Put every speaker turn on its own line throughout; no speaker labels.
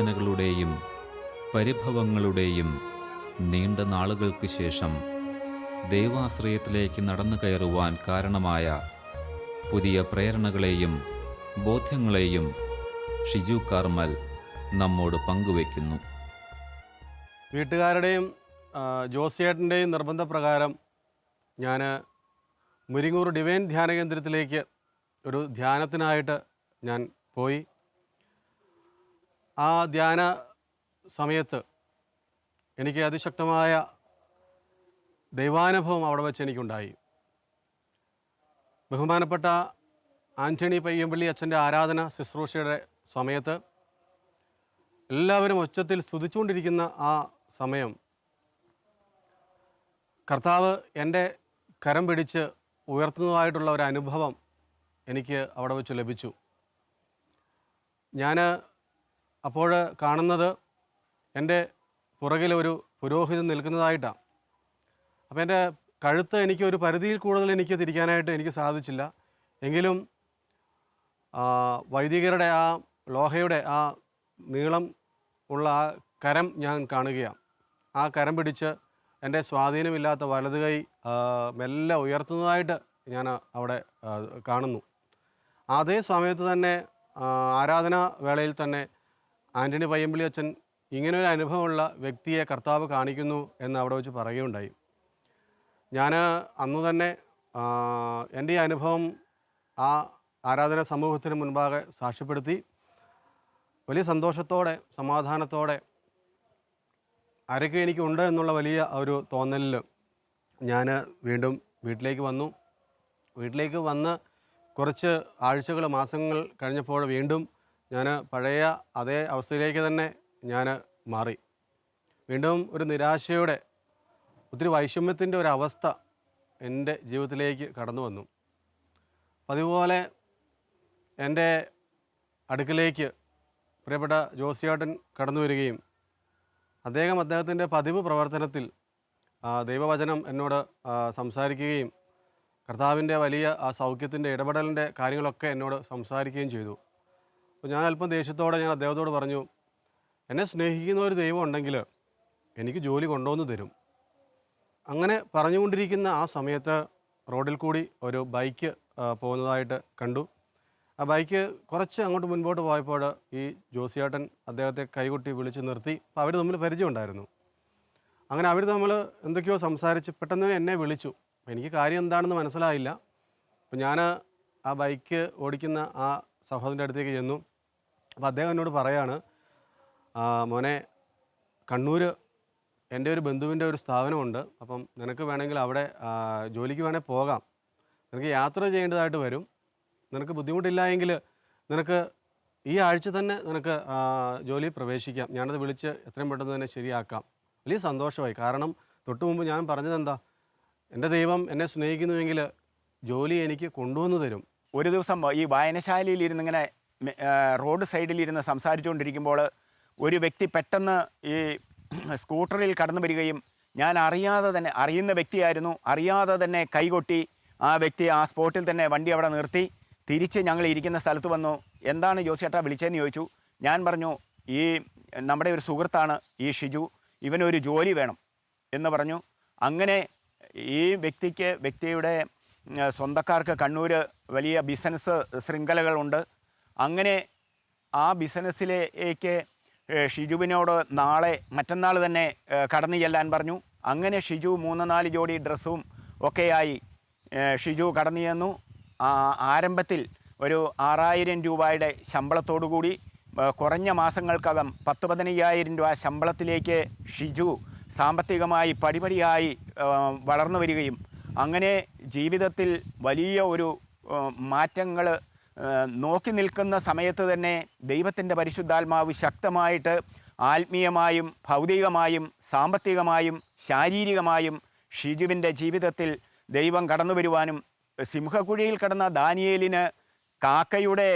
വേദനകളുടെയും പരിഭവങ്ങളുടെയും നീണ്ട നാളുകൾക്ക് ശേഷം ദൈവാശ്രയത്തിലേക്ക് നടന്നു കയറുവാൻ കാരണമായ പുതിയ പ്രേരണകളെയും ബോധ്യങ്ങളെയും ഷിജു കാർമൽ നമ്മോട് പങ്കുവയ്ക്കുന്നു.
വീട്ടുകാരുടെയും ജോസിയേട്ടൻ്റെയും നിർബന്ധപ്രകാരം ഞാൻ മുരിങ്ങൂർ ഡിവൈൻ ധ്യാന കേന്ദ്രത്തിലേക്ക് ഒരു ധ്യാനത്തിനായിട്ട് ഞാൻ പോയി. ആ ധ്യാന സമയത്ത് എനിക്ക് അതിശക്തമായ ദൈവാനുഭവം അവിടെ വെച്ച് എനിക്കുണ്ടായി. ബഹുമാനപ്പെട്ട ആൻ്റണി പയ്യമ്പള്ളി അച്ഛൻ്റെ ആരാധന ശുശ്രൂഷയുടെ സമയത്ത് എല്ലാവരും ഉച്ചത്തിൽ സ്തുതിച്ചുകൊണ്ടിരിക്കുന്ന ആ സമയം കർത്താവ് എൻ്റെ കരം പിടിച്ച് ഉയർത്തുന്നതായിട്ടുള്ള ഒരു അനുഭവം എനിക്ക് അവിടെ വെച്ച് ലഭിച്ചു. ഞാൻ അപ്പോൾ കാണുന്നത് എൻ്റെ പുറകിലൊരു പുരോഹിതൻ നിൽക്കുന്നതായിട്ടാണ്. അപ്പോൾ എൻ്റെ കഴുത്ത് എനിക്ക് ഒരു പരിധിയിൽ കൂടുതൽ എനിക്ക് തിരിക്കാനായിട്ട് എനിക്ക് സാധിച്ചില്ല. എങ്കിലും വൈദികരുടെ ആ ലോഹയുടെ ആ നീളം ഉള്ള ആ കരം ഞാൻ കാണുകയാണ്. ആ കരം പിടിച്ച് എൻ്റെ സ്വാധീനമില്ലാത്ത വലത് കൈ മെല്ലെ ഉയർത്തുന്നതായിട്ട് ഞാൻ അവിടെ കാണുന്നു. അതേ സമയത്ത് തന്നെ ആരാധനാ വേളയിൽ തന്നെ ആൻ്റണി പയ്യമ്പള്ളി അച്ഛൻ ഇങ്ങനൊരു അനുഭവമുള്ള വ്യക്തിയെ കർത്താവ് കാണിക്കുന്നു എന്ന് അവിടെ വെച്ച് പറയുകയുണ്ടായി. ഞാൻ അന്ന് തന്നെ എൻ്റെ ഈ അനുഭവം ആ ആരാധന സമൂഹത്തിന് മുൻപാകെ സാക്ഷ്യപ്പെടുത്തി വലിയ സന്തോഷത്തോടെ സമാധാനത്തോടെ ആരൊക്കെ എനിക്കുണ്ട് എന്നുള്ള വലിയ ഒരു തോന്നലിൽ ഞാൻ വീണ്ടും വീട്ടിലേക്ക് വന്നു. വീട്ടിലേക്ക് വന്ന് കുറച്ച് ആഴ്ചകൾ മാസങ്ങൾ കഴിഞ്ഞപ്പോൾ വീണ്ടും ഞാൻ പഴയ അതേ അവസ്ഥയിലേക്ക് തന്നെ ഞാൻ മാറി. വീണ്ടും ഒരു നിരാശയുടെ ഒത്തിരി വൈഷമ്യത്തിൻ്റെ ഒരവസ്ഥ എൻ്റെ ജീവിതത്തിലേക്ക് കടന്നു വന്നു. അതുപോലെ എൻ്റെ അടുക്കിലേക്ക് പ്രിയപ്പെട്ട ജോസിയേട്ടൻ കടന്നു വരികയും അദ്ദേഹത്തിൻ്റെ പതിവ് പ്രവർത്തനത്തിൽ ദൈവവചനം എന്നോട് സംസാരിക്കുകയും കർത്താവിൻ്റെ വലിയ ആ സൗഖ്യത്തിൻ്റെ ഇടപെടലിൻ്റെ കാര്യങ്ങളൊക്കെ എന്നോട് സംസാരിക്കുകയും ചെയ്തു. അപ്പോൾ ഞാൻ അല്പം ദേഷ്യത്തോടെ ഞാൻ അദ്ദേഹത്തോട് പറഞ്ഞു, എന്നെ സ്നേഹിക്കുന്ന ഒരു ദൈവം ഉണ്ടെങ്കിൽ എനിക്ക് ജോലി കൊണ്ടുവന്ന് തരും. അങ്ങനെ പറഞ്ഞുകൊണ്ടിരിക്കുന്ന ആ സമയത്ത് റോഡിൽ കൂടി ഒരു ബൈക്ക് പോകുന്നതായിട്ട് കണ്ടു. ആ ബൈക്ക് കുറച്ച് അങ്ങോട്ട് മുൻപോട്ട് പോയപ്പോൾ ഈ ജോസിയേട്ടൻ അദ്ദേഹത്തെ കൈകൊട്ടി വിളിച്ച് നിർത്തി. അപ്പോൾ അവർ തമ്മിൽ പരിചയമുണ്ടായിരുന്നു. അങ്ങനെ അവർ തമ്മിൽ എന്തൊക്കെയോ സംസാരിച്ച് പെട്ടെന്ന് എന്നെ വിളിച്ചു. അപ്പോൾ എനിക്ക് കാര്യം എന്താണെന്ന് മനസ്സിലായില്ല. അപ്പോൾ ഞാൻ ആ ബൈക്ക് ഓടിക്കുന്ന ആ സഹോദരൻ്റെ അടുത്തേക്ക് ചെന്നു. അപ്പോൾ അദ്ദേഹം എന്നോട് പറയാണ്, മോനെ, കണ്ണൂർ എൻ്റെ ഒരു ബന്ധുവിൻ്റെ ഒരു സ്ഥാപനമുണ്ട്. അപ്പം നിനക്ക് വേണമെങ്കിൽ അവിടെ ജോലിക്ക് വേണേൽ പോകാം. നിനക്ക് യാത്ര ചെയ്യേണ്ടതായിട്ട് വരും. നിനക്ക് ബുദ്ധിമുട്ടില്ല എങ്കിൽ നിനക്ക് ഈ ആഴ്ച തന്നെ നിനക്ക് ജോലിയിൽ പ്രവേശിക്കാം. ഞാനത് വിളിച്ച് എത്രയും പെട്ടെന്ന് തന്നെ ശരിയാക്കാം. വലിയ സന്തോഷമായി. കാരണം തൊട്ട് മുമ്പ് ഞാൻ പറഞ്ഞത് എന്താ, എൻ്റെ ദൈവം എന്നെ സ്നേഹിക്കുന്നുവെങ്കിൽ ജോലി എനിക്ക് കൊണ്ടുവന്ന് തരും.
ഒരു ദിവസം ഈ വായനശാലയിൽ ഇങ്ങനെ റോഡ് സൈഡിലിരുന്ന് സംസാരിച്ചുകൊണ്ടിരിക്കുമ്പോൾ ഒരു വ്യക്തി പെട്ടെന്ന് ഈ സ്കൂട്ടറിൽ കടന്നു വരികയും ഞാൻ അറിയുന്ന വ്യക്തിയായിരുന്നു, അറിയാതെ തന്നെ കൈകൊട്ടി ആ വ്യക്തി ആ സ്പോട്ടിൽ തന്നെ വണ്ടി അവിടെ നിർത്തി തിരിച്ച് ഞങ്ങൾ ഇരിക്കുന്ന സ്ഥലത്ത് വന്നു. എന്താണ് ജോസിയേട്ടാ വിളിച്ചതെന്ന് ചോദിച്ചു. ഞാൻ പറഞ്ഞു, ഈ നമ്മുടെ ഒരു സുഹൃത്താണ് ഈ ഷിജു, ഇവനൊരു ജോലി വേണം എന്ന് പറഞ്ഞു. അങ്ങനെ ഈ വ്യക്തിയുടെ സ്വന്തക്കാർക്ക് കണ്ണൂർ വലിയ ബിസിനസ് ശൃംഖലകളുണ്ട്. അങ്ങനെ ആ ബിസിനസ്സിലേക്ക് ഷിജുവിനോട് മറ്റന്നാൾ തന്നെ കടന്നു ചെല്ലാൻ പറഞ്ഞു. അങ്ങനെ ഷിജു 3-4 ജോഡി ഡ്രസ്സും ഒക്കെയായി ഷിജു കടന്നു ചെന്നു. ആരംഭത്തിൽ ഒരു 6000 രൂപയുടെ ശമ്പളത്തോടുകൂടി കുറഞ്ഞ മാസങ്ങൾക്കകം 10-15,000 രൂപ ശമ്പളത്തിലേക്ക് ഷിജു സാമ്പത്തികമായി പടിപടിയായി വളർന്നു വരികയും അങ്ങനെ ജീവിതത്തിൽ വലിയ ഒരു മാറ്റങ്ങൾ നോക്കി നിൽക്കുന്ന സമയത്ത് തന്നെ ദൈവത്തിൻ്റെ പരിശുദ്ധാത്മാവ് ശക്തമായിട്ട് ആത്മീയമായും ഭൗതികമായും സാമ്പത്തികമായും ശാരീരികമായും ഷിജുവിൻ്റെ ജീവിതത്തിൽ ദൈവം കടന്നു വരുവാനും സിംഹക്കുഴിയിൽ കിടന്ന ദാനിയേലിന് കാക്കയുടെ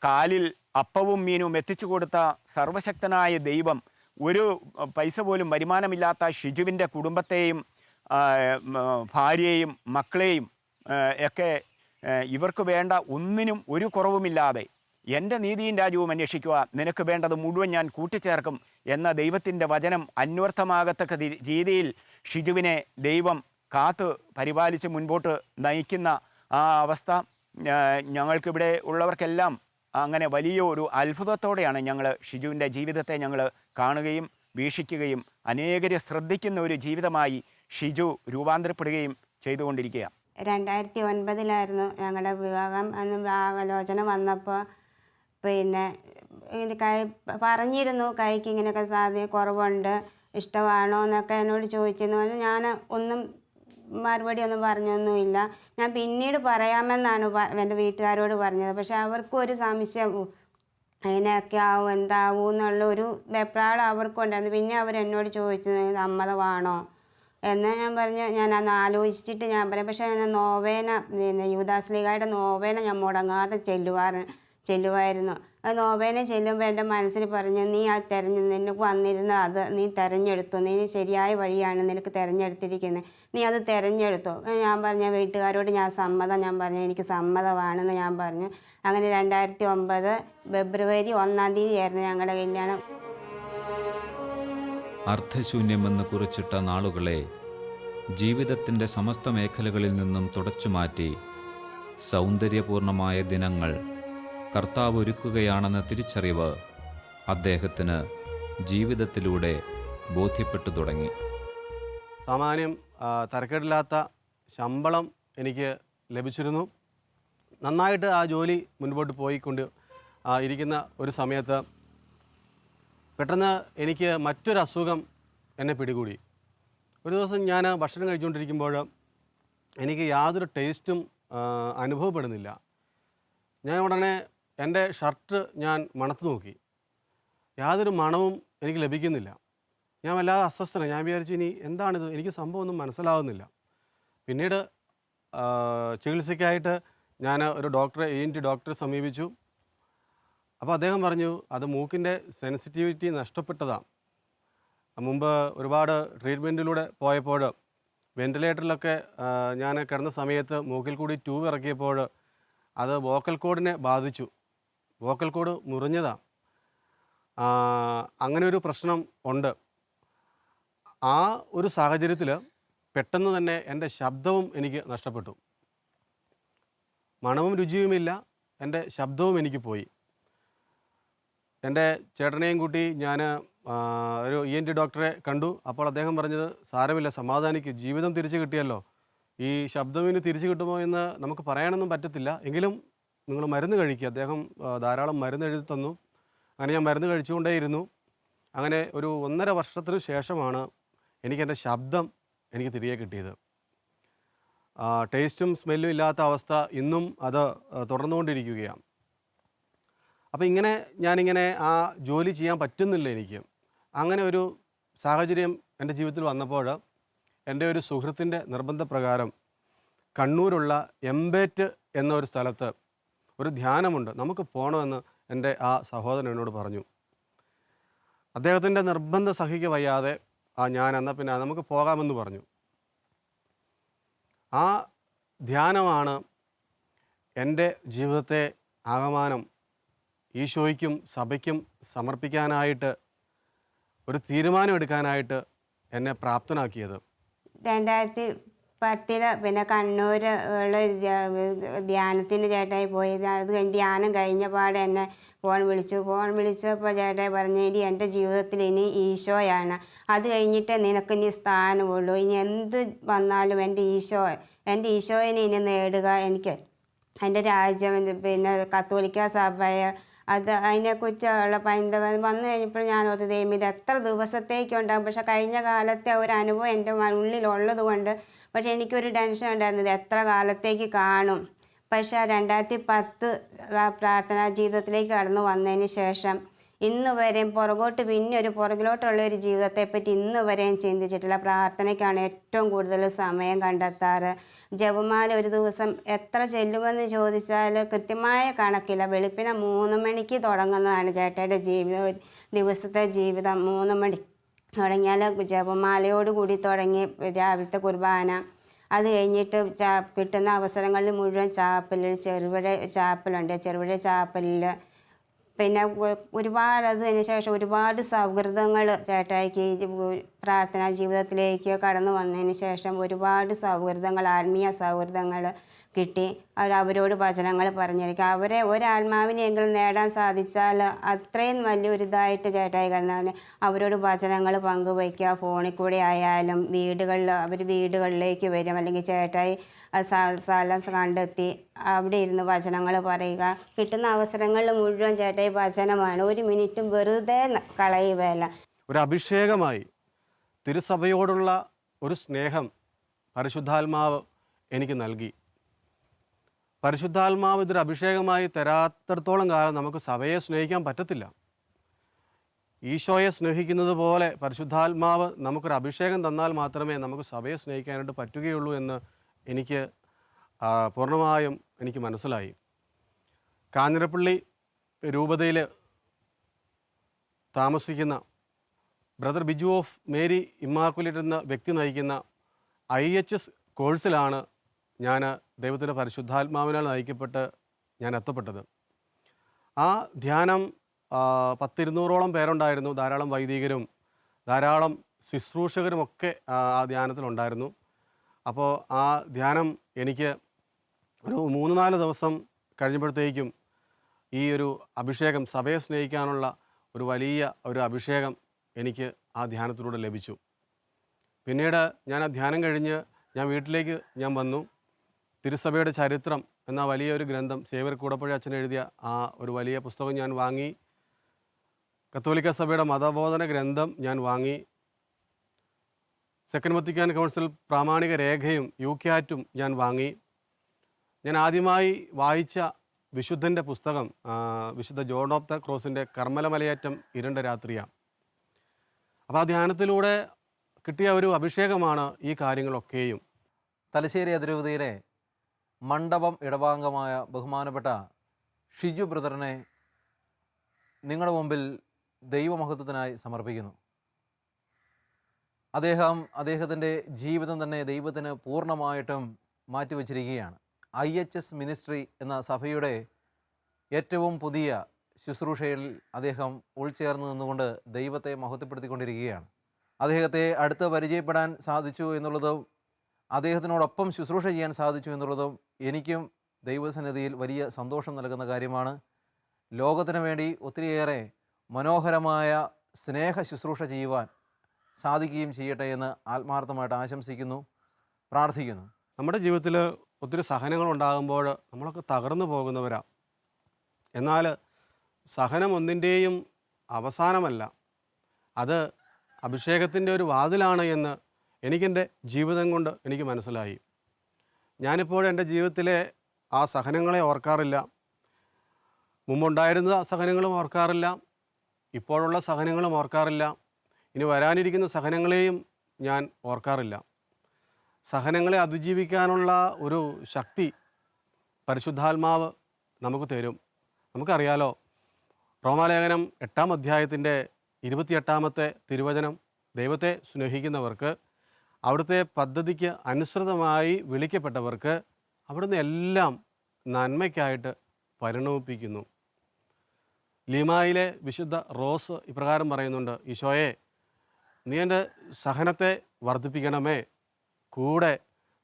കാലിൽ അപ്പവും മീനും എത്തിച്ചു കൊടുത്ത സർവശക്തനായ ദൈവം ഒരു പൈസ പോലും വരുമാനമില്ലാത്ത ഷിജുവിൻ്റെ കുടുംബത്തെയും ഭാര്യയെയും മക്കളെയും ഒക്കെ ഇവർക്ക് വേണ്ട ഒന്നിനും ഒരു കുറവുമില്ലാതെ എൻ്റെ നീതിയും രാജ്യവും അന്വേഷിക്കുക, നിനക്ക് വേണ്ടത് മുഴുവൻ ഞാൻ കൂട്ടിച്ചേർക്കും എന്ന ദൈവത്തിൻ്റെ വചനം അന്വർത്ഥമാകത്തക്ക രീതിയിൽ ഷിജുവിനെ ദൈവം കാത്ത് പരിപാലിച്ച് മുൻപോട്ട് നയിക്കുന്ന ആ അവസ്ഥ ഞങ്ങൾക്കിവിടെ ഉള്ളവർക്കെല്ലാം അങ്ങനെ വലിയ ഒരു അത്ഭുതത്തോടെയാണ് ഞങ്ങൾ ഷിജുവിൻ്റെ ജീവിതത്തെ ഞങ്ങൾ കാണുകയും വീക്ഷിക്കുകയും അനേകരെ ശ്രദ്ധിക്കുന്ന ഒരു ജീവിതമായി ഷിജു രൂപാന്തരപ്പെടുകയും ചെയ്തുകൊണ്ടിരിക്കുക.
2009 ഞങ്ങളുടെ വിവാഹം. അന്ന് വിവാഹാലോചന വന്നപ്പോൾ പിന്നെ പറഞ്ഞിരുന്നു കൈക്ക് ഇങ്ങനെയൊക്കെ കുറവുണ്ട്, ഇഷ്ടമാണോ എന്നൊക്കെ എന്നോട് ചോദിച്ചെന്ന് പറഞ്ഞാൽ ഞാൻ ഒന്നും മറുപടി ഒന്നും പറഞ്ഞൊന്നുമില്ല. ഞാൻ പിന്നീട് പറയാമെന്നാണ് എൻ്റെ വീട്ടുകാരോട് പറഞ്ഞത്. പക്ഷെ അവർക്കും ഒരു സംശയം, അങ്ങനെയൊക്കെ ആവും എന്താവും എന്നുള്ളൊരു വെപ്രാളം അവർക്കും ഉണ്ടായിരുന്നു. പിന്നെ അവരെന്നോട് ചോദിച്ചത് സമ്മതമാണോ എന്ന് ഞാൻ പറഞ്ഞു. ഞാൻ അന്ന് ആലോചിച്ചിട്ട് ഞാൻ പറയാം. പക്ഷേ ഞാൻ നോവേന യൂദാസ്ലീഗയുടെ നോവേന ഞാൻ മുടങ്ങാതെ ചെല്ലുമായിരുന്നു. അത് നോവേന ചെല്ലുമ്പോൾ എൻ്റെ മനസ്സിൽ പറഞ്ഞു, നീ ആ നിനക്ക് വന്നിരുന്ന അത് നീ തിരഞ്ഞെടുത്തു, നീ ശരിയായ വഴിയാണ് നിനക്ക് തിരഞ്ഞെടുത്തിരിക്കുന്നത്, നീ അത് തിരഞ്ഞെടുത്തു. ഞാൻ പറഞ്ഞ വീട്ടുകാരോട് ഞാൻ പറഞ്ഞു എനിക്ക് സമ്മതമാണെന്ന് ഞാൻ പറഞ്ഞു. അങ്ങനെ 2009 ഫെബ്രുവരി 1-ാം തീയതിയായിരുന്നു ഞങ്ങളുടെ കല്യാണം.
അർത്ഥശൂന്യമെന്ന് കുറിച്ചിട്ട നാളുകളെ ജീവിതത്തിൻ്റെ സമസ്ത മേഖലകളിൽ നിന്നും തുടച്ചുമാറ്റി സൗന്ദര്യപൂർണമായ ദിനങ്ങൾ കർത്താവ് ഒരുക്കുകയാണെന്ന തിരിച്ചറിവ് അദ്ദേഹത്തിന് ജീവിതത്തിലൂടെ ബോധ്യപ്പെട്ടു തുടങ്ങി.
സാമാന്യം തരക്കേടില്ലാത്ത ശമ്പളം എനിക്ക് ലഭിച്ചിരുന്നു. നന്നായിട്ട് ആ ജോലി മുൻപോട്ട് പോയിക്കൊണ്ട് ഇരിക്കുന്ന ഒരു സമയത്ത് പെട്ടെന്ന് എനിക്ക് മറ്റൊരു അസുഖം എന്നെ പിടികൂടി. ഒരു ദിവസം ഞാൻ ഭക്ഷണം കഴിച്ചുകൊണ്ടിരിക്കുമ്പോൾ എനിക്ക് യാതൊരു ടേസ്റ്റും അനുഭവപ്പെടുന്നില്ല. ഞാൻ ഉടനെ എൻ്റെ ഷർട്ട് ഞാൻ മണത്ത് നോക്കി, യാതൊരു മണവും എനിക്ക് ലഭിക്കുന്നില്ല. ഞാൻ വല്ലാതെ അസ്വസ്ഥനാണ്. ഞാൻ വിചാരിച്ചു ഇനി എന്താണിത്, എനിക്ക് സംഭവം ഒന്നും മനസ്സിലാവുന്നില്ല. പിന്നീട് ചികിത്സയ്ക്കായിട്ട് ഞാൻ ഒരു ENT ഡോക്ടറെ സമീപിച്ചു. അപ്പോൾ അദ്ദേഹം പറഞ്ഞു അത് മൂക്കിൻ്റെ സെൻസിറ്റിവിറ്റി നഷ്ടപ്പെട്ടതാണ്. മുമ്പ് ഒരുപാട് ട്രീറ്റ്മെൻറ്റിലൂടെ പോയപ്പോൾ വെൻറ്റിലേറ്ററിലൊക്കെ ഞാൻ കിടന്ന സമയത്ത് മൂക്കിൽ കൂടി ട്യൂബ് ഇറക്കിയപ്പോൾ അത് വോക്കൽ കോഡിനെ ബാധിച്ചു, വോക്കൽ കോഡ് മുറിഞ്ഞതാണ്. അങ്ങനെ ഒരു പ്രശ്നം ഉണ്ട്. ആ ഒരു സാഹചര്യത്തിൽ പെട്ടെന്ന് തന്നെ എൻ്റെ ശബ്ദവും എനിക്ക് നഷ്ടപ്പെട്ടു. മണവും രുചിയുമില്ല, എൻ്റെ ശബ്ദവും എനിക്ക് പോയി. എൻ്റെ ചേട്ടനെയും കൂട്ടി ഞാൻ ഒരു ENT ഡോക്ടറെ കണ്ടു. അപ്പോൾ അദ്ദേഹം പറഞ്ഞത് സാരമില്ല, സമാധാനിക്ക്, ജീവിതം തിരിച്ചു കിട്ടിയല്ലോ, ഈ ശബ്ദം ഇനി തിരിച്ചു കിട്ടുമോ എന്ന് നമുക്ക് പറയാനൊന്നും പറ്റത്തില്ല, എങ്കിലും നിങ്ങൾ മരുന്ന് കഴിക്കുക. അദ്ദേഹം ധാരാളം മരുന്ന് എഴുതി തന്നു. അങ്ങനെ ഞാൻ മരുന്ന് കഴിച്ചുകൊണ്ടേയിരുന്നു. അങ്ങനെ ഒരു 1.5 വർഷത്തിന് ശേഷമാണ് എൻ്റെ ശബ്ദം എനിക്ക് തിരികെ കിട്ടിയത്. ടേസ്റ്റും സ്മെല്ലും ഇല്ലാത്ത അവസ്ഥ ഇന്നും അത് തുടർന്നുകൊണ്ടിരിക്കുകയാണ്. അപ്പോൾ ഞാനിങ്ങനെ ആ ജോലി ചെയ്യാൻ പറ്റുന്നില്ല എനിക്ക്. അങ്ങനെ ഒരു സാഹചര്യം എൻ്റെ ജീവിതത്തിൽ വന്നപ്പോൾ എൻ്റെ ഒരു സുഹൃത്തിൻ്റെ നിർബന്ധപ്രകാരം കണ്ണൂരുള്ള എംബേറ്റ് എന്നൊരു സ്ഥലത്ത് ഒരു ധ്യാനമുണ്ട്, നമുക്ക് പോകണമെന്ന് എൻ്റെ ആ സഹോദരൻ എന്നോട് പറഞ്ഞു. അദ്ദേഹത്തിൻ്റെ നിർബന്ധ സഹിക്ക് വയ്യാതെ ഞാൻ എന്നാൽ പിന്നെ നമുക്ക് പോകാമെന്ന് പറഞ്ഞു. ആ ധ്യാനമാണ് എൻ്റെ ജീവിതത്തെ ആകമാനം ഈശോയ്ക്കും സഭയ്ക്കും സമർപ്പിക്കാനായിട്ട് ഒരു തീരുമാനമെടുക്കാനായിട്ട് എന്നെ പ്രാപ്തനാക്കിയത്.
2010 പിന്നെ കണ്ണൂർ ഉള്ള ധ്യാനത്തിന് ചേട്ടായി പോയി. അത് ധ്യാനം കഴിഞ്ഞ പാടെ എന്നെ ഫോൺ വിളിച്ചപ്പോൾ ചേട്ടായി പറഞ്ഞു, ഇനി എൻ്റെ ജീവിതത്തിൽ ഇനി ഈശോയാണ്, അത് കഴിഞ്ഞിട്ട് നിനക്ക് ഇനി സ്ഥാനമുള്ളൂ, ഇനി എന്ത് വന്നാലും എൻ്റെ ഈശോയെ ഇനി നേടുക, എനിക്ക് എൻ്റെ രാജ്യം പിന്നെ കത്തോലിക്ക സഭയെ അതിനെക്കുറിച്ചുള്ള വന്നു കഴിഞ്ഞപ്പോൾ ഞാൻ ഓർത്ത് ദൈവം ഇത് എത്ര ദിവസത്തേക്കുണ്ടാകും. പക്ഷെ കഴിഞ്ഞ കാലത്തെ ഒരു അനുഭവം എൻ്റെ ഉള്ളിലുള്ളത് കൊണ്ട് പക്ഷെ എനിക്കൊരു ടെൻഷൻ ഉണ്ടായിരുന്നു, ഇത് എത്ര കാലത്തേക്ക് കാണും. പക്ഷേ 2010 പ്രാർത്ഥനാ ജീവിതത്തിലേക്ക് കടന്നു വന്നതിന് ശേഷം ഇന്ന് വരെയും പുറകിലോട്ടുള്ള ഒരു ജീവിതത്തെപ്പറ്റി ഇന്ന് വരെയും ചിന്തിച്ചിട്ടില്ല. പ്രാർത്ഥനയ്ക്കാണ് ഏറ്റവും കൂടുതൽ സമയം കണ്ടെത്താറ്. ജപമാല ഒരു ദിവസം എത്ര ചെല്ലുമെന്ന് ചോദിച്ചാൽ കൃത്യമായ കണക്കില്ല. വെളുപ്പിനെ 3 മണിക്ക് തുടങ്ങുന്നതാണ് ചേട്ടയുടെ ദിവസത്തെ ജീവിതം. 3 മണി തുടങ്ങിയാൽ ജപമാലയോടുകൂടി തുടങ്ങി രാവിലത്തെ കുർബാന, അത് കഴിഞ്ഞിട്ട് കിട്ടുന്ന അവസരങ്ങളിൽ മുഴുവൻ ചാപ്പലിൽ ചെറുപുഴ ചാപ്പലുണ്ട്, ചെറുപുഴ ചാപ്പലിൽ പിന്നെ ഒരുപാട് അതിന് ശേഷം ഒരുപാട് സൗഹൃദങ്ങൾ ചേട്ടായിക്ക് പ്രാർത്ഥനാ ജീവിതത്തിലേക്ക് കടന്നു വന്നതിന് ശേഷം ഒരുപാട് സൗഹൃദങ്ങൾ, ആത്മീയ സൗഹൃദങ്ങൾ കിട്ടി. അവരോട് വചനങ്ങൾ പറഞ്ഞിരിക്കുക. അവരെ ഒരാത്മാവിനെയെങ്കിലും നേടാൻ സാധിച്ചാൽ അത്രയും വലിയൊരിതായിട്ട് ചേട്ടായി കണ്ടാൽ അവരോട് വചനങ്ങൾ പങ്കുവയ്ക്കുക. ഫോണിൽ കൂടെ ആയാലും അവർ വീടുകളിലേക്ക് വരും, അല്ലെങ്കിൽ ചേട്ടായി സ്ഥലം കണ്ടെത്തി അവിടെ ഇരുന്ന് വചനങ്ങൾ പറയുക. കിട്ടുന്ന അവസരങ്ങളിൽ മുഴുവൻ ചേട്ടായി വചനമാണ്. ഒരു മിനിറ്റും വെറുതെ കളയുകയല്ല.
ഒരു അഭിഷേകമായി തിരുസഭയോടുള്ള ഒരു സ്നേഹം പരിശുദ്ധാത്മാവ് എനിക്ക് നൽകി. പരിശുദ്ധാത്മാവ് ഇതൊരു അഭിഷേകമായി തരാത്തിടത്തോളം കാലം നമുക്ക് സഭയെ സ്നേഹിക്കാൻ പറ്റത്തില്ല. ഈശോയെ സ്നേഹിക്കുന്നത് പോലെ പരിശുദ്ധാത്മാവ് നമുക്കൊരു അഭിഷേകം തന്നാൽ മാത്രമേ നമുക്ക് സഭയെ സ്നേഹിക്കാനായിട്ട് പറ്റുകയുള്ളൂ എന്ന് എനിക്ക് പൂർണ്ണമായും എനിക്ക് മനസ്സിലായി. കാഞ്ഞിരപ്പള്ളി രൂപതയിൽ താമസിക്കുന്ന brother Biju of Mary immaculate എന്ന വ്യക്തി നയിക്കുന്ന IHS കോഴ്സിലാണ് ഞാൻ ദൈവത്തിൻ്റെ പരിശുദ്ധാത്മാവിനാൽ നയിക്കപ്പെട്ട് ഞാൻ എത്തപ്പെട്ടത്. ആ ധ്യാനം 100-200ഓളം പേരുണ്ടായിരുന്നു. ധാരാളം വൈദികരും ധാരാളം ശുശ്രൂഷകരുമൊക്കെ ആ ധ്യാനത്തിലുണ്ടായിരുന്നു. അപ്പോൾ ആ ധ്യാനം എനിക്ക് ഒരു 3-4 ദിവസം കഴിഞ്ഞപ്പോഴത്തേക്കും ഈ ഒരു അഭിഷേകം, സഭയെ സ്നേഹിക്കാനുള്ള ഒരു വലിയ ഒരു അഭിഷേകം എനിക്ക് ആ ധ്യാനത്തിലൂടെ ലഭിച്ചു. പിന്നീട് ഞാൻ ആ ധ്യാനം കഴിഞ്ഞ് ഞാൻ വീട്ടിലേക്ക് വന്നു. തിരുസഭയുടെ ചരിത്രം എന്ന വലിയൊരു ഗ്രന്ഥം സേവ്യർ കൂടപ്പുഴ അച്ഛൻ എഴുതിയ ആ ഒരു വലിയ പുസ്തകം ഞാൻ വാങ്ങി. കത്തോലിക്ക സഭയുടെ മതബോധന ഗ്രന്ഥം ഞാൻ വാങ്ങി. സെക്കൻഡ് വത്തിക്കാൻ കൗൺസിൽ പ്രാമാണിക രേഖയും യുക്യാറ്റും ഞാൻ വാങ്ങി. ഞാൻ ആദ്യമായി വായിച്ച വിശുദ്ധൻ്റെ പുസ്തകം വിശുദ്ധ ജോൺ ഓഫ് ദ ക്രോസിൻ്റെ കർമ്മലമലയേറ്റം ഇരുണ്ട രാത്രിയാണ്. അപ്പോൾ ആ ധ്യാനത്തിലൂടെ കിട്ടിയ ഒരു അഭിഷേകമാണ് ഈ കാര്യങ്ങളൊക്കെയും.
തലശ്ശേരി അതിരൂപതയിലെ മണ്ഡപം ഇടവാംഗമായ ബഹുമാനപ്പെട്ട ഷിജു ബ്രദറിനെ നിങ്ങളുടെ മുമ്പിൽ ദൈവമഹത്വത്തിനായി സമർപ്പിക്കുന്നു. അദ്ദേഹത്തിൻ്റെ ജീവിതം തന്നെ ദൈവത്തിന് പൂർണ്ണമായിട്ടും മാറ്റിവെച്ചിരിക്കുകയാണ്. IHS മിനിസ്ട്രി എന്ന സഭയുടെ ഏറ്റവും പുതിയ ശുശ്രൂഷയിൽ അദ്ദേഹം ഉൾച്ചേർന്ന് നിന്നുകൊണ്ട് ദൈവത്തെ മഹത്വപ്പെടുത്തിക്കൊണ്ടിരിക്കുകയാണ്. അദ്ദേഹത്തെ അടുത്ത് പരിചയപ്പെടാൻ സാധിച്ചു എന്നുള്ളതും അദ്ദേഹത്തിനോടൊപ്പം ശുശ്രൂഷ ചെയ്യാൻ സാധിച്ചു എന്നുള്ളതും എനിക്കും ദൈവസന്നിധിയിൽ വലിയ സന്തോഷം നൽകുന്ന കാര്യമാണ്. ലോകത്തിന് വേണ്ടി ഒത്തിരിയേറെ മനോഹരമായ സ്നേഹ ശുശ്രൂഷ ചെയ്യുവാൻ സാധിക്കുകയും ചെയ്യട്ടെ എന്ന് ആത്മാർത്ഥമായിട്ട് ആശംസിക്കുന്നു, പ്രാർത്ഥിക്കുന്നു.
നമ്മുടെ ജീവിതത്തിൽ ഒത്തിരി സഹനങ്ങളുണ്ടാകുമ്പോൾ നമ്മളൊക്കെ തകർന്നു പോകുന്നവരാണ്. എന്നാൽ സഹനം ഒന്നിൻ്റെയും അവസാനമല്ല, അത് അഭിഷേകത്തിൻ്റെ ഒരു വാതിലാണ് എന്ന് എനിക്കെൻ്റെ ജീവിതം കൊണ്ട് എനിക്ക് മനസ്സിലായി. ഞാനിപ്പോൾ എൻ്റെ ജീവിതത്തിലെ ആ സഹനങ്ങളെ ഓർക്കാറില്ല. മുമ്പുണ്ടായിരുന്ന സഹനങ്ങളും ഓർക്കാറില്ല, ഇപ്പോഴുള്ള സഹനങ്ങളും ഓർക്കാറില്ല, ഇനി വരാനിരിക്കുന്ന സഹനങ്ങളെയും ഞാൻ ഓർക്കാറില്ല. സഹനങ്ങളെ അതിജീവിക്കാനുള്ള ഒരു ശക്തി പരിശുദ്ധാത്മാവ് നമുക്ക് തരും. നമുക്കറിയാലോ, റോമാലേഖനം 8-ാം അധ്യായത്തിൻ്റെ 28-ാമത്തെ തിരുവചനം, ദൈവത്തെ സ്നേഹിക്കുന്നവർക്ക് അവിടുത്തെ പദ്ധതിക്ക് അനുസൃതമായി വിളിക്കപ്പെട്ടവർക്ക് അവിടുന്ന് എല്ലാം നന്മയ്ക്കായിട്ട് പരിണമിപ്പിക്കുന്നു. ലീമായിലെ വിശുദ്ധ റോസ് ഇപ്രകാരം പറയുന്നുണ്ട്: ഈശോയെ, നീ എൻ്റെ സഹനത്തെ വർദ്ധിപ്പിക്കണമേ, കൂടെ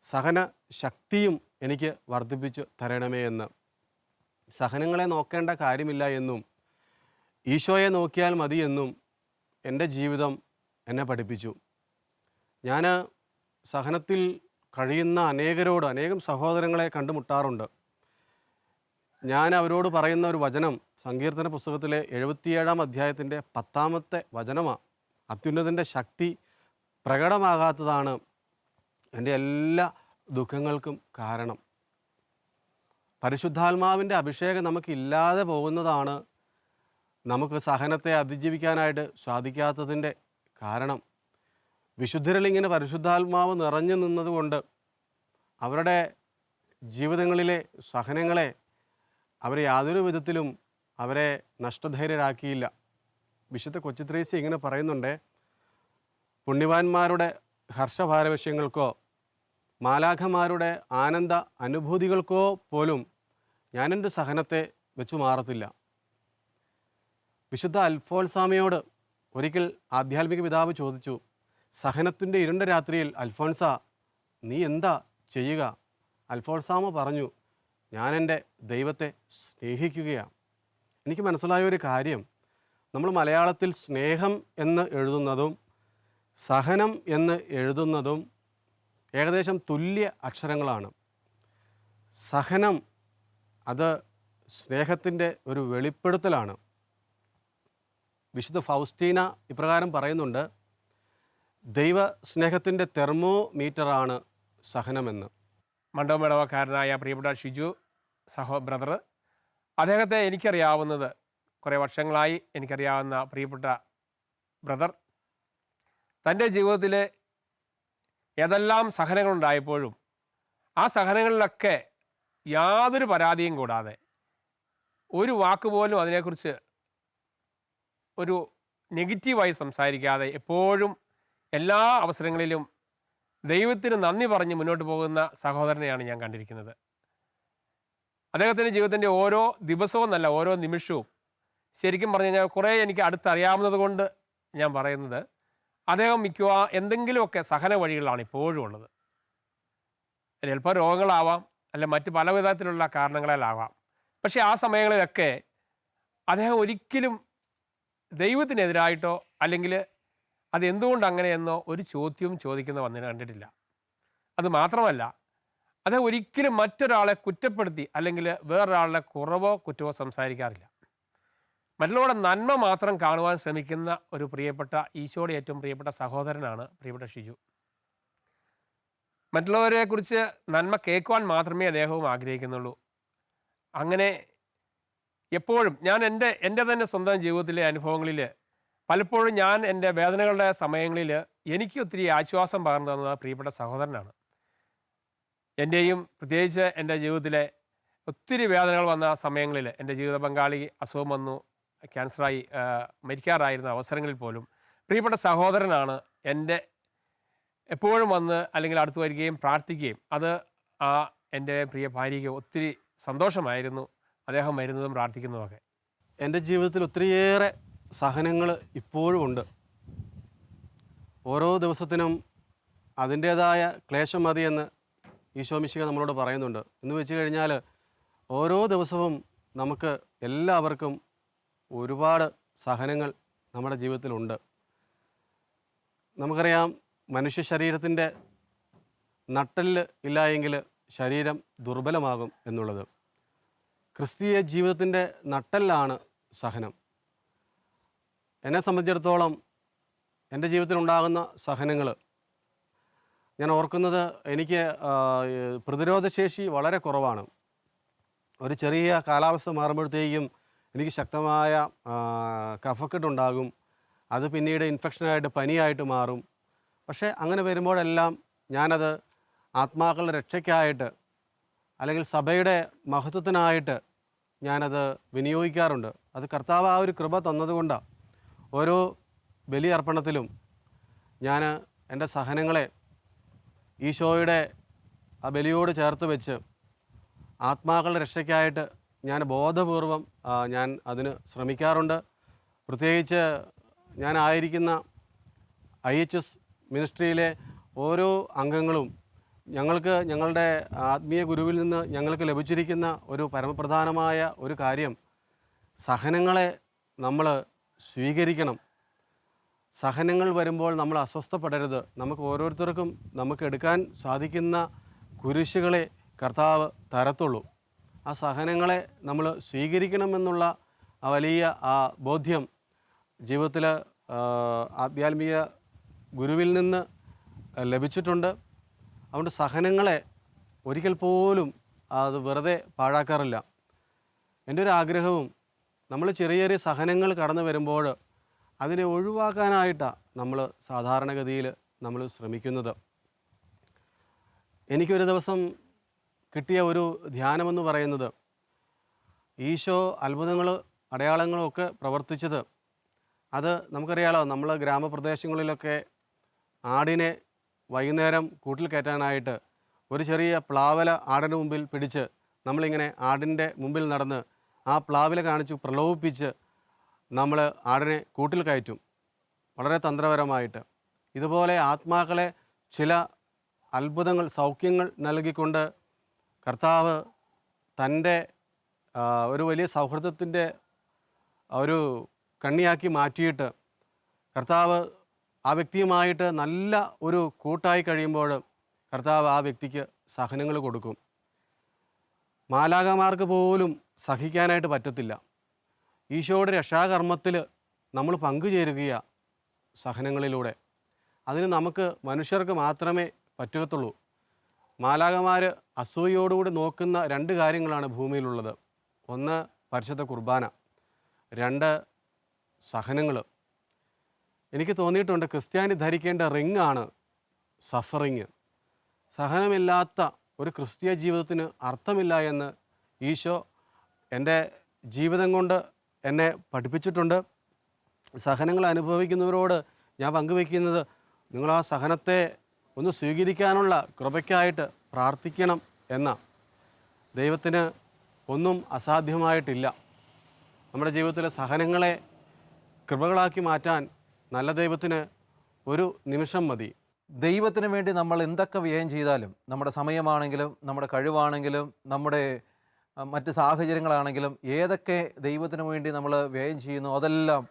സഹന ശക്തിയും എനിക്ക് വർദ്ധിപ്പിച്ചു തരണമേ എന്ന്. സഹനങ്ങളെ നോക്കേണ്ട കാര്യമില്ല എന്നും ഈശോയെ നോക്കിയാൽ മതിയെന്നും എൻ്റെ ജീവിതം എന്നെ പഠിപ്പിച്ചു. ഞാൻ സഹനത്തിൽ കഴിയുന്ന അനേകം സഹോദരങ്ങളെ കണ്ടുമുട്ടാറുണ്ട്. ഞാൻ അവരോട് പറയുന്ന ഒരു വചനം സങ്കീർത്തന പുസ്തകത്തിലെ 77-ാം അധ്യായത്തിൻ്റെ 10-ാമത്തെ വചനമാണ്. അത്യുന്നതൻ്റെ ശക്തി പ്രകടമാകാത്തതാണ് എൻ്റെ എല്ലാ ദുഃഖങ്ങൾക്കും കാരണം. പരിശുദ്ധാത്മാവിൻ്റെ അഭിഷേകം നമുക്കില്ലാതെ പോകുന്നതാണ് നമുക്ക് സഹനത്തെ അതിജീവിക്കാനായിട്ട് സാധിക്കാത്തതിൻ്റെ കാരണം. വിശുദ്ധരിലിങ്ങനെ പരിശുദ്ധാത്മാവ് നിറഞ്ഞു നിന്നതുകൊണ്ട് അവരുടെ ജീവിതങ്ങളിലെ സഹനങ്ങളെ അവരെ യാതൊരു വിധത്തിലും അവരെ നഷ്ടധൈര്യരാക്കിയില്ല. വിശുദ്ധ കൊച്ചുത്രേസ്യ ഇങ്ങനെ പറയുന്നുണ്ട്: പുണ്യവാന്മാരുടെ ഹർഷഭാരവശ്യങ്ങൾക്കോ മാലാഖമാരുടെ ആനന്ദ അനുഭൂതികൾക്കോ പോലും ഞാൻ എൻ്റെ സഹനത്തെ വെച്ചു മാറത്തില്ല. വിശുദ്ധ അൽഫോൻസാമയോട് ഒരിക്കൽ ആധ്യാത്മിക പിതാവ് ചോദിച്ചു, സഹനത്തിൻ്റെ ഇരുണ്ട രാത്രിയിൽ അൽഫോൻസ നീ എന്താ ചെയ്യുക? അൽഫോൻസാമ പറഞ്ഞു, ഞാൻ എൻ്റെ ദൈവത്തെ സ്നേഹിക്കുകയാണ്. എനിക്ക് മനസ്സിലായ ഒരു കാര്യം, നമ്മൾ മലയാളത്തിൽ സ്നേഹം എന്ന് എഴുതുന്നതും സഹനം എന്ന് എഴുതുന്നതും ഏകദേശം തുല്യ അക്ഷരങ്ങളാണ്. സഹനം അത് സ്നേഹത്തിൻ്റെ ഒരു വെളിപ്പെടുത്തലാണ്. വിശുദ്ധ ഫൗസ്റ്റീന ഇപ്രകാരം പറയുന്നുണ്ട്, ദൈവ സ്നേഹത്തിൻ്റെ തെർമോമീറ്ററാണ് സഹനമെന്ന്.
മണ്ഡപമിടവക്കാരനായ പ്രിയപ്പെട്ട ഷിജു ബ്രദർ, അദ്ദേഹത്തെ എനിക്കറിയാവുന്നത് കുറേ വർഷങ്ങളായി എനിക്കറിയാവുന്ന പ്രിയപ്പെട്ട ബ്രദർ തൻ്റെ ജീവിതത്തിൽ ഏതെല്ലാം സഹനങ്ങളുണ്ടായപ്പോഴും ആ സഹനങ്ങളിലൊക്കെ യാതൊരു പരാതിയും കൂടാതെ ഒരു വാക്ക് പോലും അതിനെക്കുറിച്ച് ഒരു നെഗറ്റീവായി സംസാരിക്കാതെ എപ്പോഴും എല്ലാ അവസരങ്ങളിലും ദൈവത്തിന് നന്ദി പറഞ്ഞ് മുന്നോട്ട് പോകുന്ന സഹോദരനെയാണ് ഞാൻ കണ്ടിരിക്കുന്നത്. അദ്ദേഹത്തിൻ്റെ ജീവിതത്തിൻ്റെ ഓരോ ദിവസവും നല്ല ഓരോ നിമിഷവും ശരിക്കും പറഞ്ഞു കഴിഞ്ഞാൽ കുറേ എനിക്ക് അടുത്തറിയാവുന്നത് കൊണ്ട് ഞാൻ പറയുന്നത്, അദ്ദേഹം എന്തെങ്കിലുമൊക്കെ സഹന വഴികളാണ് ഇപ്പോഴും ഉള്ളത്. ചിലപ്പോൾ രോഗങ്ങളാവാം, അല്ല മറ്റ് പല വിധത്തിലുള്ള കാരണങ്ങളാലാവാം. പക്ഷേ ആ സമയങ്ങളിലൊക്കെ അദ്ദേഹം ഒരിക്കലും ദൈവത്തിനെതിരായിട്ടോ അല്ലെങ്കിൽ അതെന്തുകൊണ്ട് അങ്ങനെയെന്നോ ഒരു ചോദ്യവും ചോദിക്കുന്ന വന്നിട്ട് കണ്ടിട്ടില്ല. അത് മാത്രമല്ല, അദ്ദേഹം ഒരിക്കലും മറ്റൊരാളെ കുറ്റപ്പെടുത്തി അല്ലെങ്കിൽ വേറൊരാളുടെ കുറവോ കുറ്റമോ സംസാരിക്കാറില്ല. മറ്റുള്ളവരുടെ നന്മ മാത്രം കാണുവാൻ ശ്രമിക്കുന്ന ഒരു പ്രിയപ്പെട്ട ഈശോയുടെ ഏറ്റവും പ്രിയപ്പെട്ട സഹോദരനാണ് പ്രിയപ്പെട്ട ഷിജു. മറ്റുള്ളവരെക്കുറിച്ച് നന്മ കേൾക്കുവാൻ മാത്രമേ അദ്ദേഹവും ആഗ്രഹിക്കുന്നുള്ളൂ. അങ്ങനെ എപ്പോഴും ഞാൻ എൻ്റെ തന്നെ സ്വന്തം ജീവിതത്തിലെ അനുഭവങ്ങളിൽ പലപ്പോഴും ഞാൻ എൻ്റെ വേദനകളുടെ സമയങ്ങളിൽ എനിക്ക് ഒത്തിരി ആശ്വാസം പകർന്നു തന്നത് പ്രിയപ്പെട്ട സഹോദരനാണ്. എൻ്റെയും പ്രത്യേകിച്ച് എൻ്റെ ജീവിതത്തിലെ ഒത്തിരി വേദനകൾ വന്ന സമയങ്ങളിൽ എൻ്റെ ജീവിത പങ്കാളി അസുഖം വന്നു, ക്യാൻസറായി മരിക്കാറായിരുന്ന അവസരങ്ങളിൽ പോലും പ്രിയപ്പെട്ട സഹോദരനാണ് എൻ്റെ എപ്പോഴും വന്ന് അല്ലെങ്കിൽ അടുത്ത് വരികയും പ്രാർത്ഥിക്കുകയും അത് എൻ്റെ പ്രിയ ഭാര്യയ്ക്ക് ഒത്തിരി സന്തോഷമായിരുന്നു അദ്ദേഹം വരുന്നതും പ്രാർത്ഥിക്കുന്നതുമൊക്കെ.
എൻ്റെ ജീവിതത്തിൽ ഒത്തിരിയേറെ സഹനങ്ങൾ ഇപ്പോഴും ഉണ്ട്. ഓരോ ദിവസത്തിനും അതിൻ്റേതായ ക്ലേശം മതിയെന്ന് ഈശോ മിശിഹ നമ്മളോട് പറയുന്നുണ്ട്. എന്ന് വെച്ച് കഴിഞ്ഞാൽ ഓരോ ദിവസവും നമുക്ക് എല്ലാവർക്കും ഒരുപാട് സഹനങ്ങൾ നമ്മുടെ ജീവിതത്തിലുണ്ട്. നമുക്കറിയാം, മനുഷ്യ ശരീരത്തിൻ്റെ നട്ടെല്ല് ഇല്ല എങ്കിൽ ശരീരം ദുർബലമാകും എന്നുള്ളത്. ക്രിസ്തീയ ജീവിതത്തിൻ്റെ നട്ടെല്ലാണ് സഹനം. എന്നെ സംബന്ധിച്ചിടത്തോളം എൻ്റെ ജീവിതത്തിലുണ്ടാകുന്ന സഹനങ്ങൾ ഞാൻ ഓർക്കുന്നത്, എനിക്ക് പ്രതിരോധശേഷി വളരെ കുറവാണ്. ഒരു ചെറിയ കാലാവസ്ഥ മാറുമ്പോഴത്തേക്കും എനിക്ക് ശക്തമായ കഫക്കെട്ടുണ്ടാകും. അത് പിന്നീട് ഇൻഫെക്ഷനായിട്ട് പനിയായിട്ട് മാറും. പക്ഷേ അങ്ങനെ വരുമ്പോഴെല്ലാം ഞാനത് ആത്മാക്കളുടെ രക്ഷയ്ക്കായിട്ട് അല്ലെങ്കിൽ സഭയുടെ മഹത്വത്തിനായിട്ട് ഞാനത് വിനിയോഗിക്കാറുണ്ട്. അത് കർത്താവ് ആ ഒരു കൃപ തന്നതുകൊണ്ടാണ്. ഓരോ ബലിയർപ്പണത്തിലും ഞാൻ എൻ്റെ സഹനങ്ങളെ ഈശോയുടെ ആ ബലിയോട് ചേർത്ത് വെച്ച് ആത്മാക്കളുടെ രക്ഷയ്ക്കായിട്ട് ഞാൻ ബോധപൂർവം ഞാൻ അതിന് ശ്രമിക്കാറുണ്ട്. പ്രത്യേകിച്ച് ഞാനായിരിക്കുന്ന IHS മിനിസ്ട്രിയിലെ ഓരോ അംഗങ്ങളും ഞങ്ങളുടെ ആത്മീയ ഗുരുവിൽ നിന്ന് ഞങ്ങൾക്ക് ലഭിച്ചിരിക്കുന്ന ഒരു പരമപ്രധാനമായ ഒരു കാര്യം, സഹനങ്ങളെ നമ്മൾ സ്വീകരിക്കണം. സഹനങ്ങൾ വരുമ്പോൾ നമ്മൾ അസ്വസ്ഥപ്പെടരുത്. നമുക്ക് ഓരോരുത്തർക്കും നമുക്ക് എടുക്കാൻ സാധിക്കുന്ന കുരിശുകളെ കർത്താവ് തരത്തുള്ളൂ. ആ സഹനങ്ങളെ നമ്മൾ സ്വീകരിക്കണമെന്നുള്ള ആ വലിയ ആ ബോധ്യം ജീവിതത്തിൽ ആധ്യാത്മിക ഗുരുവിൽ നിന്ന് ലഭിച്ചിട്ടുണ്ട്. അതുകൊണ്ട് സഹനങ്ങളെ ഒരിക്കൽ പോലും അത് വെറുതെ പാഴാക്കാറില്ല. എൻ്റെ ഒരു ആഗ്രഹവും, നമ്മൾ ചെറിയ ചെറിയ സഹനങ്ങൾ കടന്നു വരുമ്പോൾ അതിനെ ഒഴിവാക്കാനായിട്ടാണ് നമ്മൾ സാധാരണഗതിയിൽ നമ്മൾ ശ്രമിക്കുന്നത്. എനിക്കൊരു ദിവസം കിട്ടിയ ഒരു ധ്യാനമെന്ന് പറയുന്നത്, ഈശോ അത്ഭുതങ്ങൾ അടയാളങ്ങളും ഒക്കെ പ്രവർത്തിച്ചത്, അത് നമുക്കറിയാലോ, നമ്മൾ ഗ്രാമപ്രദേശങ്ങളിലൊക്കെ ആടിനെ വൈകുന്നേരം കൂട്ടിൽ കയറ്റാനായിട്ട് ഒരു ചെറിയ പ്ലാവല ആടിന് മുമ്പിൽ പിടിച്ച് നമ്മളിങ്ങനെ ആടിൻ്റെ മുമ്പിൽ നടന്ന് ആ പ്ലാവില കാണിച്ച് പ്രലോഭിപ്പിച്ച് നമ്മൾ ആടിനെ കൂട്ടിൽ കയറ്റും, വളരെ തന്ത്രപരമായിട്ട്. ഇതുപോലെ ആത്മാക്കളെ ചില അത്ഭുതങ്ങൾ, സൗഖ്യങ്ങൾ നൽകിക്കൊണ്ട് കർത്താവ് തൻ്റെ ഒരു വലിയ സൗഹൃദത്തിൻ്റെ ഒരു കണ്ണിയാക്കി മാറ്റിയിട്ട് കർത്താവ് ആ വ്യക്തിയുമായിട്ട് നല്ല ഒരു കൂട്ടായി കഴിയുമ്പോൾ കർത്താവ് ആ വ്യക്തിക്ക് സഹനങ്ങൾ കൊടുക്കും. മാലാഖമാർക്ക് പോലും സഹിക്കാനായിട്ട് പറ്റത്തില്ല. ഈശോയുടെ രക്ഷാകർമ്മത്തിൽ നമ്മൾ പങ്കുചേരുകയാണ് സഹനങ്ങളിലൂടെ. അതിന് നമുക്ക് മനുഷ്യർക്ക് മാത്രമേ പറ്റുകത്തുള്ളൂ. മാലാഖമാർ അസൂയയോടുകൂടി നോക്കുന്ന 2 കാര്യങ്ങളാണ് ഭൂമിയിലുള്ളത്. ഒന്ന് പരിശുദ്ധ കുർബാന, 2 സഹനങ്ങൾ. എനിക്ക് തോന്നിയിട്ടുണ്ട് ക്രിസ്ത്യാനി ധരിക്കേണ്ട റിങ്ങാണ് സഫറിങ്. സഹനമില്ലാത്ത ഒരു ക്രിസ്തീയ ജീവിതത്തിന് അർത്ഥമില്ല എന്ന് ഈശോ എൻ്റെ ജീവിതം കൊണ്ട് എന്നെ പഠിപ്പിച്ചിട്ടുണ്ട്. സഹനങ്ങൾ അനുഭവിക്കുന്നവരോട് ഞാൻ പങ്കുവയ്ക്കുന്നത്, നിങ്ങൾ ആ സഹനത്തെ ഒന്ന് സ്വീകരിക്കാനുള്ള കൃപയ്ക്കായിട്ട് പ്രാർത്ഥിക്കണം എന്ന. ദൈവത്തിന് ഒന്നും അസാധ്യമായിട്ടില്ല. നമ്മുടെ ജീവിതത്തിലെ സഹനങ്ങളെ കൃപകളാക്കി മാറ്റാൻ നല്ല ദൈവത്തിന് ഒരു നിമിഷം മതി.
ദൈവത്തിന് വേണ്ടി നമ്മൾ എന്തൊക്കെ വ്യയം ചെയ്താലും, നമ്മുടെ സമയമാണെങ്കിലും നമ്മുടെ കഴിവാണെങ്കിലും നമ്മുടെ മറ്റ് സാഹചര്യങ്ങളാണെങ്കിലും, ഏതൊക്കെ ദൈവത്തിന് വേണ്ടി നമ്മൾ വ്യയം ചെയ്യുന്നു അതെല്ലാം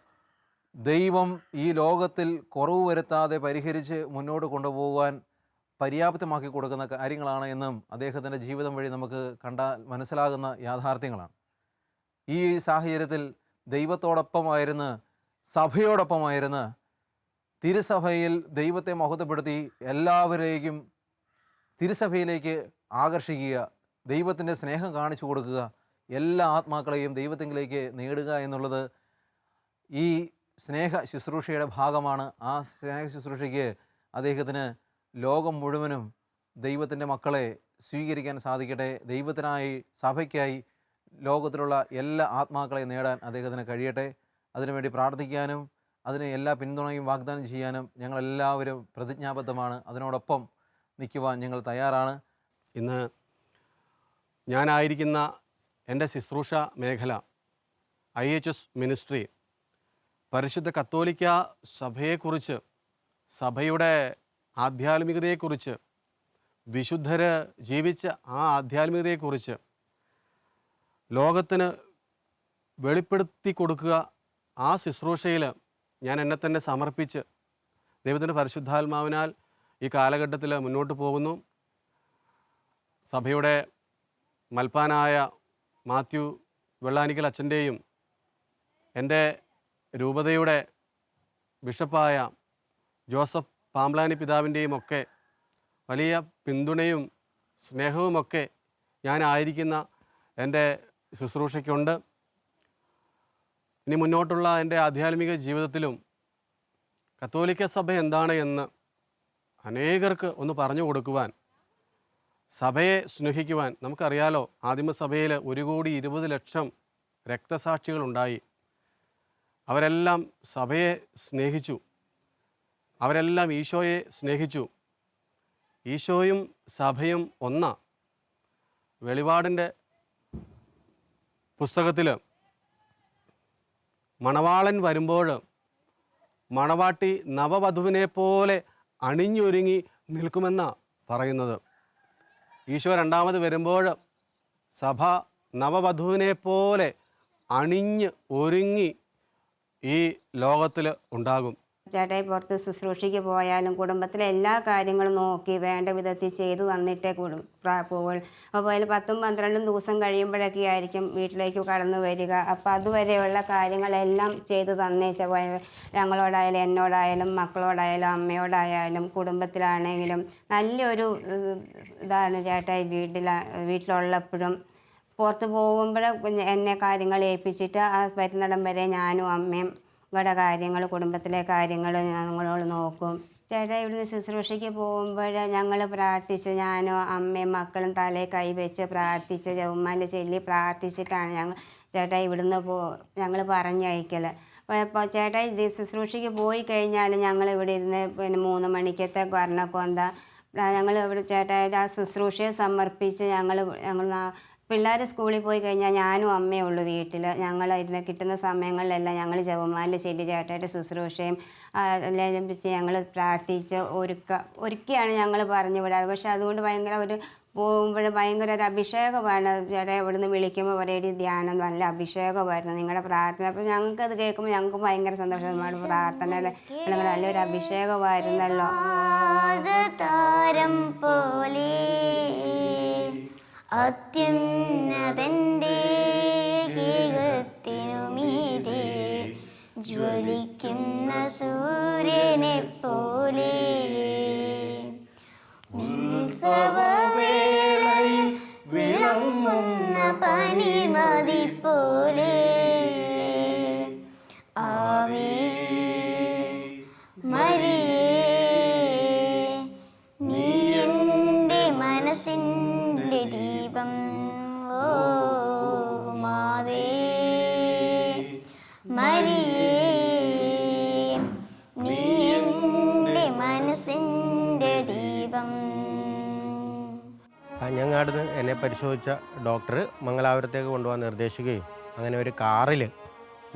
ദൈവം ഈ ലോകത്തിൽ കുറവ് വരുത്താതെ പരിഹരിച്ച് മുന്നോട്ട് കൊണ്ടുപോകാൻ പര്യാപ്തമാക്കി കൊടുക്കുന്ന കാര്യങ്ങളാണ് എന്നും അദ്ദേഹത്തിൻ്റെ ജീവിതം വഴി നമുക്ക് കണ്ടാൽ മനസ്സിലാകുന്ന യാഥാർത്ഥ്യങ്ങളാണ്. ഈ സാഹചര്യത്തിൽ ദൈവത്തോടൊപ്പമായിരുന്ന്, സഭയോടൊപ്പമായിരുന്ന്, തിരുസഭയിൽ ദൈവത്തെ മഹത്വപ്പെടുത്തി എല്ലാവരെയും തിരുസഭയിലേക്ക് ആകർഷിക്കുക, ദൈവത്തിൻ്റെ സ്നേഹം കാണിച്ചു കൊടുക്കുക, എല്ലാ ആത്മാക്കളെയും ദൈവത്തിലേക്ക് നേടുക എന്നുള്ളത് ഈ സ്നേഹ ശുശ്രൂഷയുടെ ഭാഗമാണ്. ആ സ്നേഹ ശുശ്രൂഷയ്ക്ക് അദ്ദേഹത്തിന് ലോകം മുഴുവനും ദൈവത്തിൻ്റെ മക്കളെ സ്വീകരിക്കാൻ സാധിക്കട്ടെ. ദൈവത്തിനായി, സഭയ്ക്കായി ലോകത്തിലുള്ള എല്ലാ ആത്മാക്കളെയും നേടാൻ അദ്ദേഹത്തിന് കഴിയട്ടെ. അതിനുവേണ്ടി പ്രാർത്ഥിക്കാനും അതിന് എല്ലാ പിന്തുണയും വാഗ്ദാനം ചെയ്യാനും ഞങ്ങളെല്ലാവരും പ്രതിജ്ഞാബദ്ധമാണ്. അതിനോടൊപ്പം നിൽക്കുവാൻ ഞങ്ങൾ തയ്യാറാണ്.
ഇന്ന് ഞാനായിരിക്കുന്ന എൻ്റെ ശുശ്രൂഷ മേഖല IHS മിനിസ്ട്രി പരിശുദ്ധ കത്തോലിക്ക സഭയെക്കുറിച്ച്, സഭയുടെ ആധ്യാത്മികതയെക്കുറിച്ച്, വിശുദ്ധർ ജീവിച്ച ആ ആധ്യാത്മികതയെക്കുറിച്ച് ലോകത്തിന് വെളിപ്പെടുത്തി കൊടുക്കുക. ആ ശുശ്രൂഷയിൽ ഞാൻ എന്നെ തന്നെ സമർപ്പിച്ച് ദൈവത്തിൻ്റെ പരിശുദ്ധാത്മാവിനാൽ ഈ കാലഘട്ടത്തിൽ മുന്നോട്ട് പോകുന്നു. സഭയുടെ മൽപ്പാനായ മാത്യു വെള്ളാനിക്കൽ അച്ഛൻ്റെയും എൻ്റെ രൂപതയുടെ ബിഷപ്പായ ജോസഫ് പാംബ്ലാനി പിതാവിൻ്റെയും ഒക്കെ വലിയ പിന്തുണയും സ്നേഹവുമൊക്കെ ഞാനായിരിക്കുന്ന എൻ്റെ ശുശ്രൂഷയ്ക്കുണ്ട്. ഇനി മുന്നോട്ടുള്ള എൻ്റെ ആധ്യാത്മിക ജീവിതത്തിലും കത്തോലിക്ക സഭ എന്താണ് എന്ന് അനേകർക്ക് ഒന്ന് പറഞ്ഞു കൊടുക്കുവാൻ, സഭയെ സ്നേഹിക്കുവാൻ. നമുക്കറിയാലോ, ആദിമസഭയിൽ 1,20,00,000 രക്തസാക്ഷികളുണ്ടായി. അവരെല്ലാം സഭയെ സ്നേഹിച്ചു, അവരെല്ലാം ഈശോയെ സ്നേഹിച്ചു. ഈശോയും സഭയും ഒന്നാ. വെളിപാടിൻ്റെ പുസ്തകത്തിൽ മണവാളൻ വരുമ്പോൾ മണവാട്ടി നവവധുവിനെ പോലെ അണിഞ്ഞൊരുങ്ങി നിൽക്കുമെന്നാണ് പറയുന്നത്. ഈശോ രണ്ടാമത് വരുമ്പോൾ സഭ നവവധുവിനെ പോലെ അണിഞ്ഞ് ഒരുങ്ങി ഈ ലോകത്തിൽ ഉണ്ടാകും.
ചേട്ടായി പുറത്ത് ശുശ്രൂഷയ്ക്ക് പോയാലും കുടുംബത്തിലെ എല്ലാ കാര്യങ്ങളും നോക്കി വേണ്ട വിധത്തിൽ ചെയ്തു തന്നിട്ടേ പോകുള്ളൂ. അപ്പോൾ അതിൽ 10-12 ദിവസം കഴിയുമ്പോഴൊക്കെ ആയിരിക്കും വീട്ടിലേക്ക് കടന്നു വരിക. അപ്പോൾ അതുവരെയുള്ള കാര്യങ്ങളെല്ലാം ചെയ്തു തന്നേച്ച ഞങ്ങളോടായാലും, എന്നോടായാലും, മക്കളോടായാലും, അമ്മയോടായാലും, കുടുംബത്തിലാണെങ്കിലും നല്ലൊരു ഇതാണ് ചേട്ടായി. വീട്ടിലുള്ളപ്പോഴും പുറത്ത് പോകുമ്പോൾ എന്നെ കാര്യങ്ങൾ ഏൽപ്പിച്ചിട്ട് ആ വരുന്നിടം വരെ ഞാനും അമ്മയും കാര്യങ്ങൾ, കുടുംബത്തിലെ കാര്യങ്ങൾ ഞങ്ങളോട് നോക്കും. ചേട്ടാ ഇവിടുന്ന് ശുശ്രൂഷയ്ക്ക് പോകുമ്പോൾ ഞങ്ങൾ പ്രാർത്ഥിച്ച്, ഞാനും അമ്മയും മക്കളും തലയിൽ കൈവച്ച് പ്രാർത്ഥിച്ച്, ജപമാല ചൊല്ലി പ്രാർത്ഥിച്ചിട്ടാണ് ചേട്ടാ ഇവിടുന്ന് ഞങ്ങൾ പറഞ്ഞയക്കൽ. അപ്പോൾ ചേട്ടാ ഇത് ശുശ്രൂഷയ്ക്ക് പോയി കഴിഞ്ഞാൽ ഞങ്ങൾ ഇവിടെ ഇരുന്ന് 3 മണിക്കത്തെ വർണ്ണക്കൊന്ത ഞങ്ങൾ ഇവിടെ ചേട്ടായിട്ട് ആ ശുശ്രൂഷയെ സമർപ്പിച്ച് ഞങ്ങൾ പിള്ളേർ സ്കൂളിൽ പോയി കഴിഞ്ഞാൽ ഞാനും അമ്മയേ ഉള്ളൂ വീട്ടിൽ. ഞങ്ങൾ ഇരുന്ന് കിട്ടുന്ന സമയങ്ങളിലെല്ലാം ഞങ്ങൾ ജപമാല ചൊല്ലി ചേട്ടായിട്ട് ശുശ്രൂഷയും എല്ലാം വെച്ച് ഞങ്ങൾ പ്രാർത്ഥിച്ച് ഒരുക്കിയാണ് ഞങ്ങൾ പറഞ്ഞു വിടാറ്. പക്ഷെ അതുകൊണ്ട് ഭയങ്കര ഒരു പോകുമ്പോൾ ഭയങ്കര ഒരു അഭിഷേകമാണ്. ചേട്ടാ ഇവിടുന്ന് വിളിക്കുമ്പോൾ ഒരേ ധ്യാനം നല്ല അഭിഷേകമായിരുന്നു നിങ്ങളുടെ പ്രാർത്ഥന. അപ്പോൾ ഞങ്ങൾക്കത് കേൾക്കുമ്പോൾ ഞങ്ങൾക്ക് ഭയങ്കര സന്തോഷം. നമ്മുടെ പ്രാർത്ഥനയുടെ നല്ലൊരു അഭിഷേകമായിരുന്നല്ലോ.
താരം പോലെ അത്യുന്നതന്റെ ഗീതത്തിനുമീതെ ജ്വലിക്കുന്ന സൂര്യനെ പോലെ ഉത്സവവേളയിൽ വിളങ്ങുന്ന പനിമതി പോലെ ആവേ മരിയേ നീ എൻ്റെ മനസ്സിൻ്റെ ദീപം. ഓ മാതേ മരിയേ നീ എൻ്റെ മനസ്സിൻ്റെ ദീപം.
കാഞ്ഞങ്ങാട് എന്നെ പരിശോധിച്ച ഡോക്ടർ മംഗലാപുരത്തേക്ക് കൊണ്ടുപോകാൻ നിർദ്ദേശിക്കുകയും അങ്ങനെ ഒരു കാറിൽ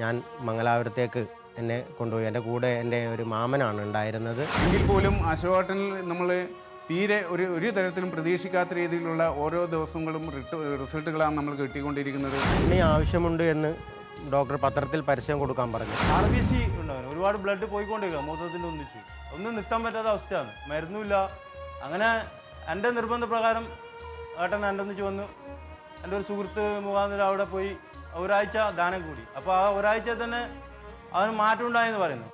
ഞാൻ മംഗലാപുരത്തേക്ക് എന്നെ കൊണ്ടുപോയി. എൻ്റെ കൂടെ എൻ്റെ ഒരു മാമനാണ് ഉണ്ടായിരുന്നത്.
എങ്കിൽ പോലും ആശുവാട്ടനിൽ നമ്മൾ തീരെ ഒരു തരത്തിലും പ്രതീക്ഷിക്കാത്ത രീതിയിലുള്ള ഓരോ ദിവസങ്ങളും റിസൾട്ടുകളാണ് നമ്മൾ കിട്ടിക്കൊണ്ടിരിക്കുന്നത്.
ഇനി ആവശ്യമുണ്ട് എന്ന് ഡോക്ടർ പത്രത്തിൽ പരസ്യം കൊടുക്കാൻ പറഞ്ഞു.
RBC ഉണ്ടായിരുന്നു, ഒരുപാട് ബ്ലഡ് പോയിക്കൊണ്ടിരിക്കുക, മൊത്തത്തിൽ ഒന്നും നിർത്താൻ പറ്റാത്ത അവസ്ഥയാണ്, മരുന്നുമില്ല. അങ്ങനെ എൻ്റെ നിർബന്ധപ്രകാരം ഏട്ടൻ എൻ്റെ ഒന്നിച്ച് വന്നു. എൻ്റെ ഒരു സുഹൃത്ത് മുഖാന്തരം അവിടെ പോയി ഒരാഴ്ച ദാനം കൂടി. അപ്പോൾ ആ ഒരാഴ്ച തന്നെ അവന് മാറ്റം ഉണ്ടായെന്ന് പറയുന്നു.